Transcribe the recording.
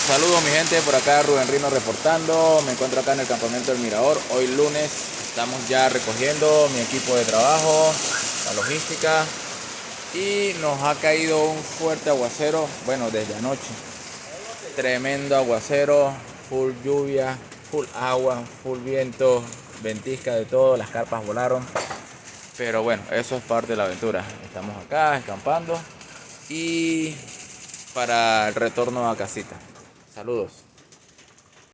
Saludos mi gente, por acá Rubén Rino reportando. Me encuentro acá en el campamento del Mirador. Hoy lunes estamos ya recogiendo mi equipo de trabajo, la logística, y nos ha caído un fuerte aguacero, bueno, desde anoche. Tremendo aguacero, full lluvia, full agua, full viento, ventisca de todo, las carpas volaron. Pero bueno, eso es parte de la aventura. Estamos acá acampando y para el retorno a casita. Saludos.